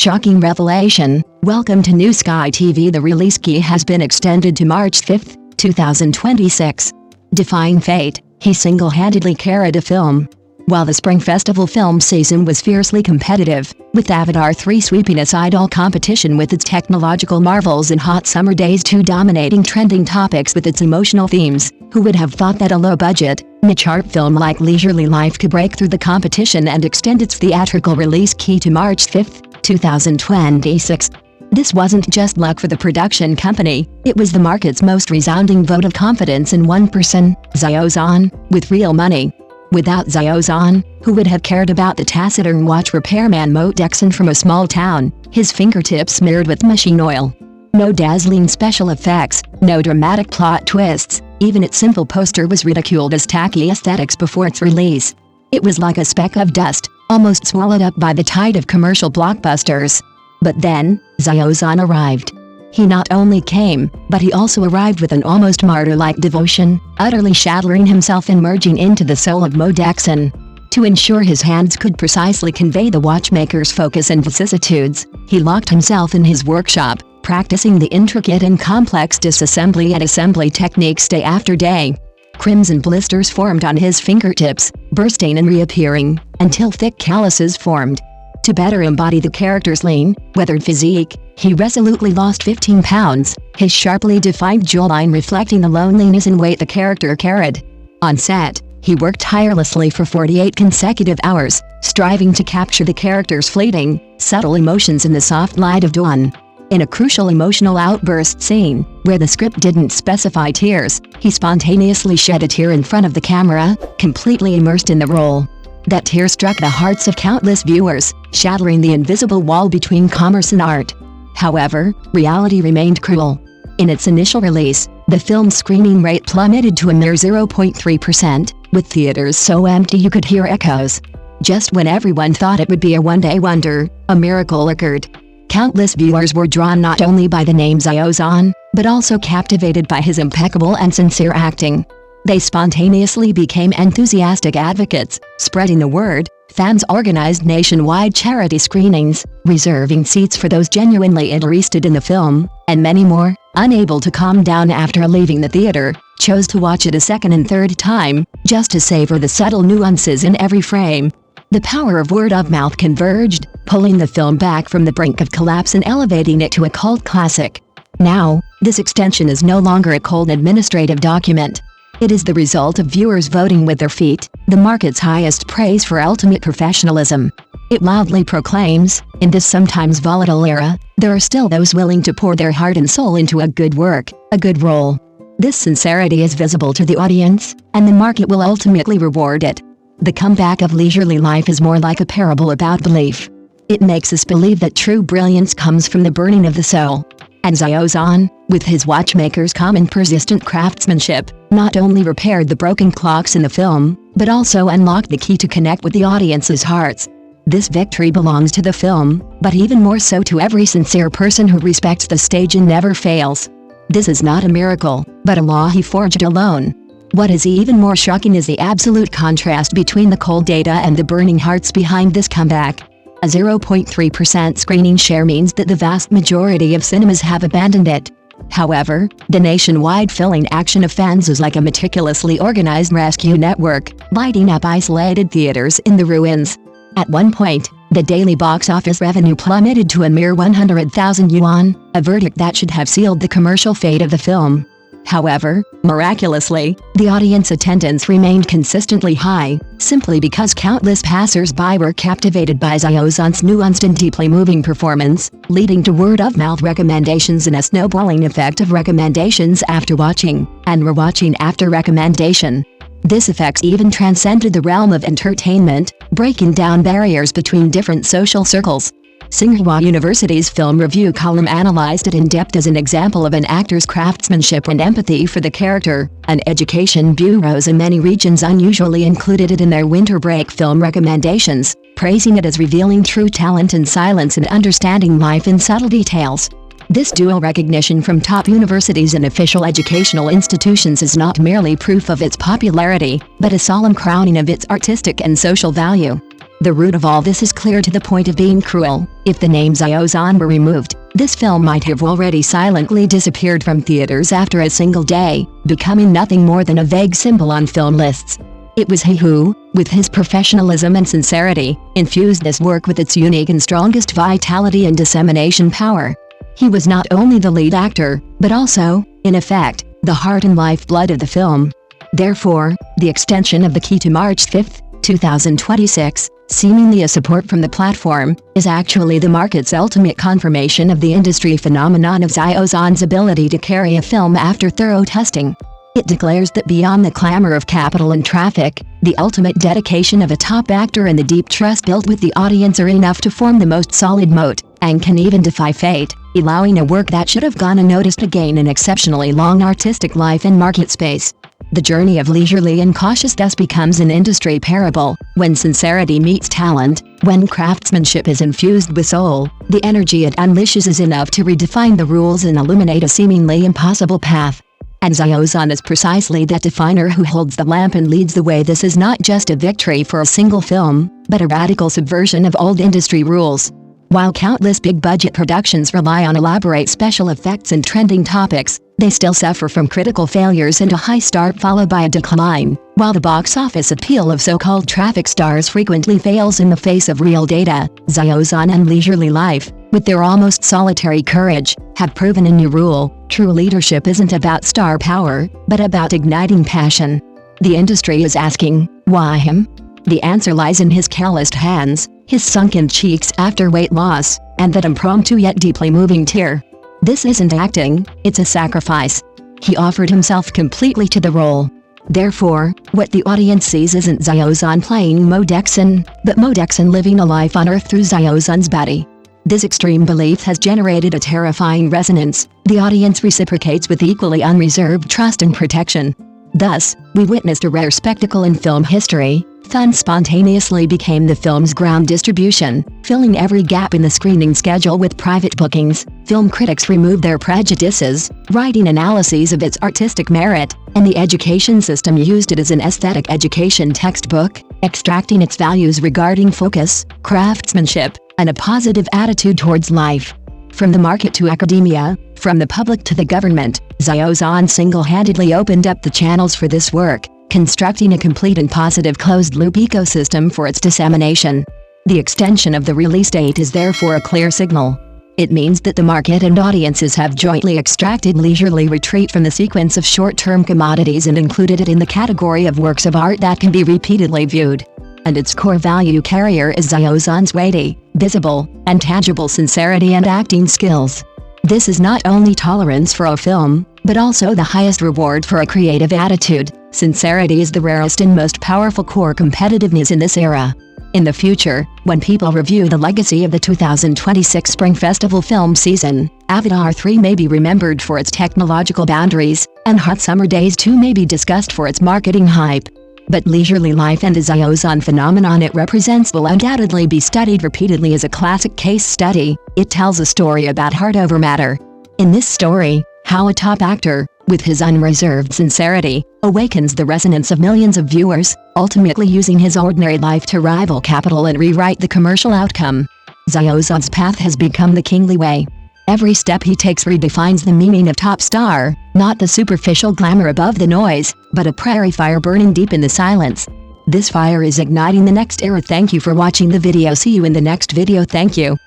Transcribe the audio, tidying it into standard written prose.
shocking revelation. Welcome to New Sky TV. The release key has been extended to March 5, 2026. Defying fate, he single-handedly carried a film. While the Spring Festival film season was fiercely competitive, with Avatar 3 sweeping aside all competition with its technological marvels and Hot Summer Days 2 dominating trending topics with its emotional themes, who would have thought that a low-budget, niche art film like Leisurely Life could break through the competition and extend its theatrical release key to March 5, 2026. This wasn't just luck for the production company, it was the market's most resounding vote of confidence in one person, Xiao Zhan, with real money. Without Xiao Zhan, who would have cared about the taciturn watch repairman Mo Dexon from a small town, his fingertips smeared with machine oil? No dazzling special effects, no dramatic plot twists, even its simple poster was ridiculed as tacky aesthetics before its release. It was like a speck of dust, almost swallowed up by the tide of commercial blockbusters. But then, Xiao Zhan arrived. He not only came, but he also arrived with an almost martyr-like devotion, utterly shattering himself and merging into the soul of Mo Dexon. To ensure his hands could precisely convey the watchmaker's focus and vicissitudes, he locked himself in his workshop, practicing the intricate and complex disassembly and assembly techniques day after day. Crimson blisters formed on his fingertips, bursting and reappearing, until thick calluses formed. To better embody the character's lean, weathered physique, he resolutely lost 15 pounds, his sharply defined jawline reflecting the loneliness and weight the character carried. On set, he worked tirelessly for 48 consecutive hours, striving to capture the character's fleeting, subtle emotions in the soft light of dawn. In a crucial emotional outburst scene, where the script didn't specify tears, he spontaneously shed a tear in front of the camera, completely immersed in the role. That tear struck the hearts of countless viewers, shattering the invisible wall between commerce and art. However, reality remained cruel. In its initial release, the film's screening rate plummeted to a mere 0.3%, with theaters so empty you could hear echoes. Just when everyone thought it would be a one-day wonder, a miracle occurred. Countless viewers were drawn not only by the name Xiao Zhan, but also captivated by his impeccable and sincere acting. They spontaneously became enthusiastic advocates, spreading the word. Fans organized nationwide charity screenings, reserving seats for those genuinely interested in the film, and many more, unable to calm down after leaving the theater, chose to watch it a second and third time, just to savor the subtle nuances in every frame. The power of word of mouth converged, pulling the film back from the brink of collapse and elevating it to a cult classic. Now, this extension is no longer a cold administrative document. It is the result of viewers voting with their feet, the market's highest praise for ultimate professionalism. It loudly proclaims, in this sometimes volatile era, there are still those willing to pour their heart and soul into a good work, a good role. This sincerity is visible to the audience, and the market will ultimately reward it. The comeback of Leisurely Life is more like a parable about belief. It makes us believe that true brilliance comes from the burning of the soul. And Xiao Zhan, with his watchmaker's calm and persistent craftsmanship, not only repaired the broken clocks in the film, but also unlocked the key to connect with the audience's hearts. This victory belongs to the film, but even more so to every sincere person who respects the stage and never fails. This is not a miracle, but a law he forged alone. What is even more shocking is the absolute contrast between the cold data and the burning hearts behind this comeback. A 0.3% screening share means that the vast majority of cinemas have abandoned it. However, the nationwide filling action of fans is like a meticulously organized rescue network, lighting up isolated theaters in the ruins. At one point, the daily box office revenue plummeted to a mere 100,000 yuan, a verdict that should have sealed the commercial fate of the film. However, miraculously, the audience attendance remained consistently high, simply because countless passers-by were captivated by Xiao Zhan's nuanced and deeply moving performance, leading to word-of-mouth recommendations and a snowballing effect of recommendations after watching, and rewatching after recommendation. This effect even transcended the realm of entertainment, breaking down barriers between different social circles. Tsinghua University's film review column analyzed it in depth as an example of an actor's craftsmanship and empathy for the character, and education bureaus in many regions unusually included it in their winter break film recommendations, praising it as revealing true talent in silence and understanding life in subtle details. This dual recognition from top universities and official educational institutions is not merely proof of its popularity, but a solemn crowning of its artistic and social value. The root of all this is clear to the point of being cruel. If the name Xiao Zhan were removed, this film might have already silently disappeared from theaters after a single day, becoming nothing more than a vague symbol on film lists. It was he who, with his professionalism and sincerity, infused this work with its unique and strongest vitality and dissemination power. He was not only the lead actor, but also, in effect, the heart and lifeblood of the film. Therefore, the extension of the key to March 5, 2026, seemingly a support from the platform, is actually the market's ultimate confirmation of the industry phenomenon of Xiao Zhan's ability to carry a film after thorough testing. It declares that beyond the clamor of capital and traffic, the ultimate dedication of a top actor and the deep trust built with the audience are enough to form the most solid moat, and can even defy fate, allowing a work that should have gone unnoticed to gain an exceptionally long artistic life and market space. The journey of leisurely and cautious thus becomes an industry parable. When sincerity meets talent, when craftsmanship is infused with soul, the energy it unleashes is enough to redefine the rules and illuminate a seemingly impossible path. And Xiao Zhan is precisely that definer who holds the lamp and leads the way. This is not just a victory for a single film, but a radical subversion of old industry rules. While countless big-budget productions rely on elaborate special effects and trending topics, they still suffer from critical failures and a high start followed by a decline, while the box office appeal of so-called traffic stars frequently fails in the face of real data. Xiao Zhan and Leisurely Life, with their almost solitary courage, have proven a new rule: true leadership isn't about star power, but about igniting passion. The industry is asking, why him? The answer lies in his calloused hands, his sunken cheeks after weight loss, and that impromptu yet deeply moving tear. This isn't acting, it's a sacrifice. He offered himself completely to the role. Therefore, what the audience sees isn't Xiao Zhan playing Mo Dexon, but Mo Dexon living a life on Earth through Xiao Zhan's body. This extreme belief has generated a terrifying resonance. The audience reciprocates with equally unreserved trust and protection. Thus, we witnessed a rare spectacle in film history. Fun spontaneously became the film's ground distribution, filling every gap in the screening schedule with private bookings. Film critics removed their prejudices, writing analyses of its artistic merit, and the education system used it as an aesthetic education textbook, extracting its values regarding focus, craftsmanship, and a positive attitude towards life. From the market to academia, from the public to the government, Xiao Zhan single-handedly opened up the channels for this work, constructing a complete and positive closed-loop ecosystem for its dissemination. The extension of the release date is therefore a clear signal. It means that the market and audiences have jointly extracted leisurely retreat from the sequence of short-term commodities and included it in the category of works of art that can be repeatedly viewed. And its core value carrier is Xiao Zhan's weighty, visible, and tangible sincerity and acting skills. This is not only tolerance for a film, but also the highest reward for a creative attitude. Sincerity is the rarest and most powerful core competitiveness in this era. In the future, when people review the legacy of the 2026 Spring Festival film season, Avatar 3 may be remembered for its technological boundaries, and Hot Summer Days 2 may be discussed for its marketing hype. But Leisurely Life and the Xiao Zhan phenomenon it represents will undoubtedly be studied repeatedly as a classic case study. It tells a story about heart over matter. In this story, how a top actor, with his unreserved sincerity, awakens the resonance of millions of viewers, ultimately using his ordinary life to rival capital and rewrite the commercial outcome. Xiao Zhan's path has become the kingly way. Every step he takes redefines the meaning of top star, not the superficial glamour above the noise, but a prairie fire burning deep in the silence. This fire is igniting the next era. Thank you for watching the video. See you in the next video. Thank you.